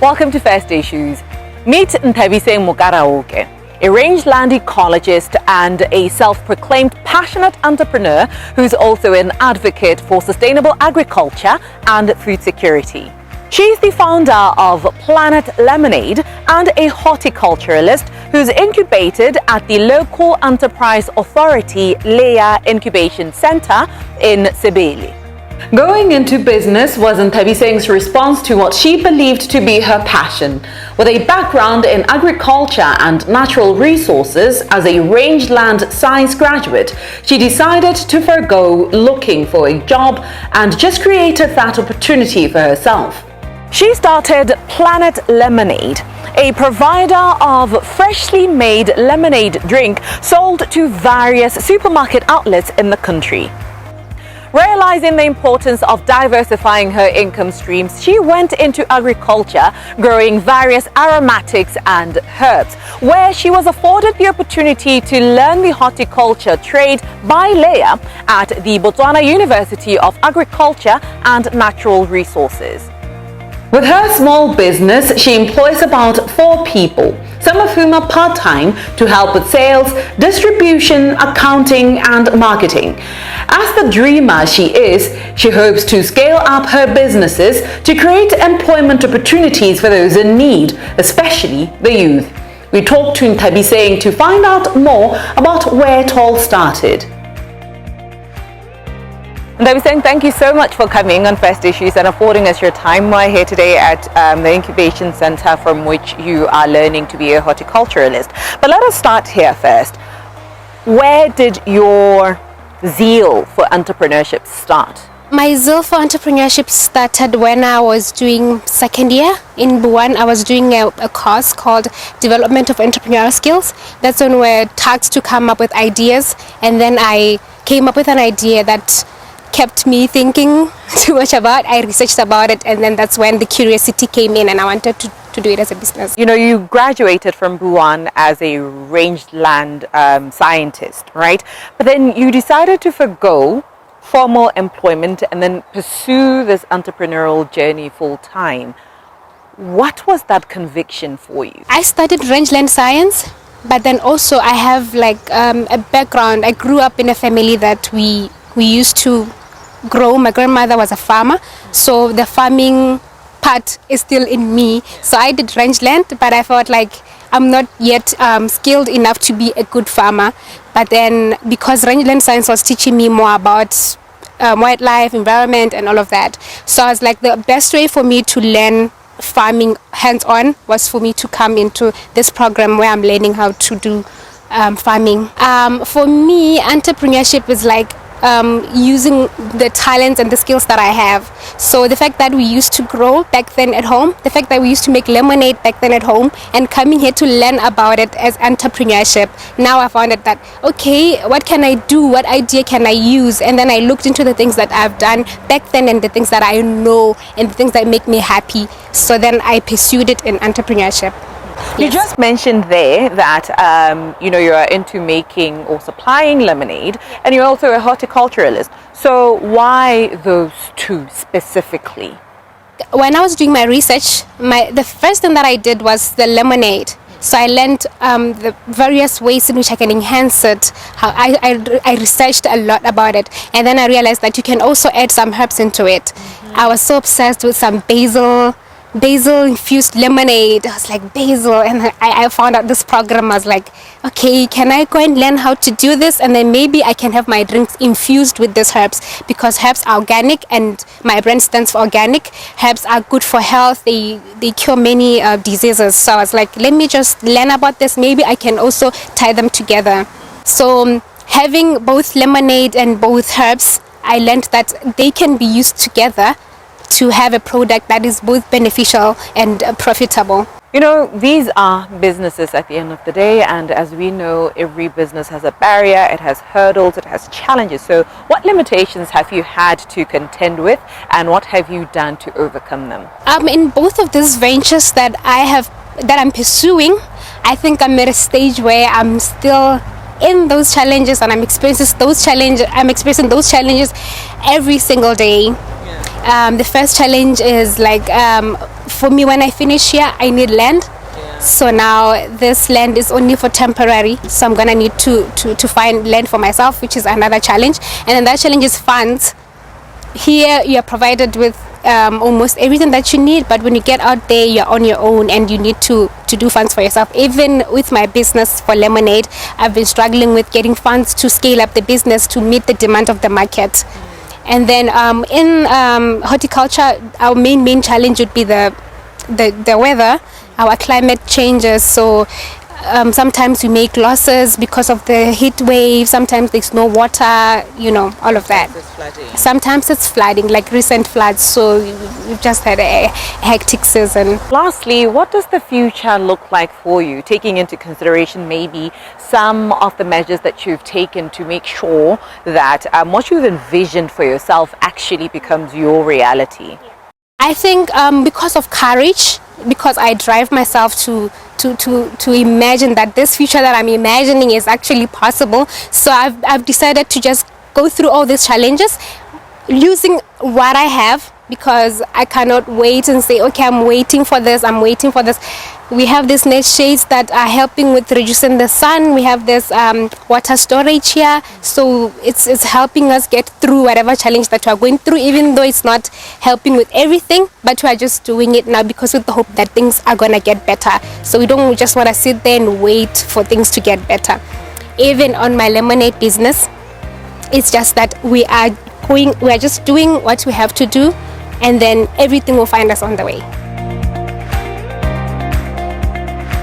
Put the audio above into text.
Welcome to First Issues. Meet Nthabiseng Mokaraoke, a rangeland ecologist and a self-proclaimed passionate entrepreneur who's also an advocate for sustainable agriculture and food security. She's the founder of Planet Lemonade and a horticulturalist who's incubated at the local enterprise authority Leia Incubation Center in Sebele. Going into business was Nthabiseng's response to what she believed to be her passion. With a background in agriculture and natural resources as a rangeland science graduate, she decided to forgo looking for a job and just created that opportunity for herself. She started Planet Lemonade, a provider of freshly made lemonade drink sold to various supermarket outlets in the country. Realizing the importance of diversifying her income streams, she went into agriculture, growing various aromatics and herbs, where she was afforded the opportunity to learn the horticulture trade by Leia at the Botswana University of Agriculture and Natural Resources. With her small business, she employs about 4 people, some of whom are part-time, to help with sales, distribution, accounting, and marketing. As the dreamer she is, she hopes to scale up her businesses to create employment opportunities for those in need, especially the youth. We talked to Nthabiseng to find out more about where it all started. Nthabiseng, thank you so much for coming on First Issues and affording us your time. We're here today at the Incubation Center from which you are learning to be a horticulturalist. But let us start here first. Where did your zeal for entrepreneurship start? My zeal for entrepreneurship started when I was doing second year in Buwan. I was doing a course called Development of Entrepreneurial Skills. That's when we're tasked to come up with ideas, and then I came up with an idea that kept me thinking too much about. I researched about it, and then that's when the curiosity came in and I wanted to do it as a business. You know, you graduated from Buwan as a rangeland scientist, right? But then you decided to forgo formal employment and then pursue this entrepreneurial journey full time. What was that conviction for you? I studied rangeland science, but then also I have like a background. I grew up in a family that we used to grow. My grandmother was a farmer, so the farming part is still in me. So I did rangeland, but I felt like I'm not yet skilled enough to be a good farmer. But then because rangeland science was teaching me more about wildlife, environment, and all of that, so I was like, the best way for me to learn farming hands-on was for me to come into this program where I'm learning how to do farming. For me, entrepreneurship is like using the talents and the skills that I have. So the fact that we used to grow back then at home, the fact that we used to make lemonade back then at home, and coming here to learn about it as entrepreneurship, now I found it that, okay, what can I do? What idea can I use? And then I looked into the things that I've done back then and the things that I know and the things that make me happy. So then I pursued it in entrepreneurship. You just mentioned there that you know, you're into making or supplying lemonade, and you're also a horticulturalist. So why those two specifically? When I was doing my research, the first thing that I did was the lemonade. So I learned the various ways in which I can enhance it. How I researched a lot about it, and then I realized that you can also add some herbs into it. I was so obsessed with some basil infused lemonade. I was like, basil, and I found out this program. I was like, okay, can I go and learn how to do this, and then maybe I can have my drinks infused with these herbs, because herbs are organic and my brand stands for organic. Herbs are good for health. They cure many diseases. So I was like, let me just learn about this, maybe I can also tie them together. So having both lemonade and both herbs, I learned that they can be used together to have a product that is both beneficial and profitable. You know, these are businesses at the end of the day, and as we know, every business has a barrier, it has hurdles, it has challenges. So what limitations have you had to contend with, and what have you done to overcome them? In both of these ventures that I'm pursuing, I think I'm at a stage where I'm still in those challenges, and I'm experiencing those challenges every single day. The first challenge is like, for me, when I finish here, I need land. So now this land is only for temporary, so I'm gonna need to find land for myself, which is another challenge. And then that challenge is funds. Here you are provided with almost everything that you need, but when you get out there, you're on your own and you need to do funds for yourself. Even with my business for lemonade, I've been struggling with getting funds to scale up the business to meet the demand of the market. And then in horticulture, our main challenge would be the weather. Our climate changes, so sometimes we make losses because of the heat wave. Sometimes there's no water, you know, all of that. Sometimes it's flooding, like recent floods. So we've just had a hectic season. Lastly, what does the future look like for you, taking into consideration maybe some of the measures that you've taken to make sure that what you've envisioned for yourself actually becomes your reality? I think because of courage, because I drive myself to imagine that this future that I'm imagining is actually possible. So I've decided to just go through all these challenges using what I have, because I cannot wait and say, okay, I'm waiting for this. We have these net shades that are helping with reducing the sun. We have this water storage here, so it's helping us get through whatever challenge that we are going through, even though it's not helping with everything, but we are just doing it now because with the hope that things are gonna get better. So we don't just want to sit there and wait for things to get better. Even on my lemonade business, it's just that we are just doing what we have to do, and then everything will find us on the way.